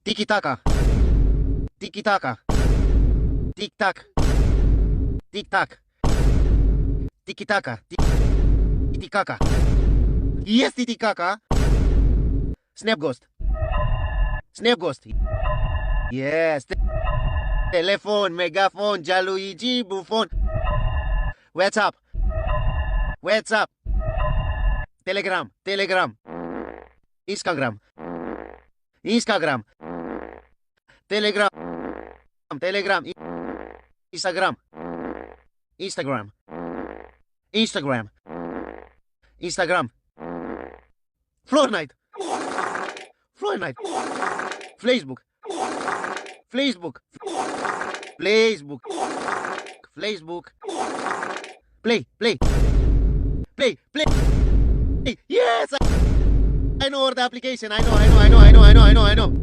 Tiki-taka. Tiki-taka. Tic-tac. Tic-tac. Tiki-taka. Tiki-taka. Yes, Tiki-taka. Snap Ghost. Snap Ghost. Yes. Telefon, megafon, Gianluigi Buffon. WhatsApp. WhatsApp. Telegram. Telegram. Instagram. Instagram. Telegram. Telegram. Instagram. Instagram. Instagram. Instagram. Floor Night. Floor Night. Facebook. Facebook. Facebook. Facebook. Play. Play. Play. Play. Yes! I know the application. I know.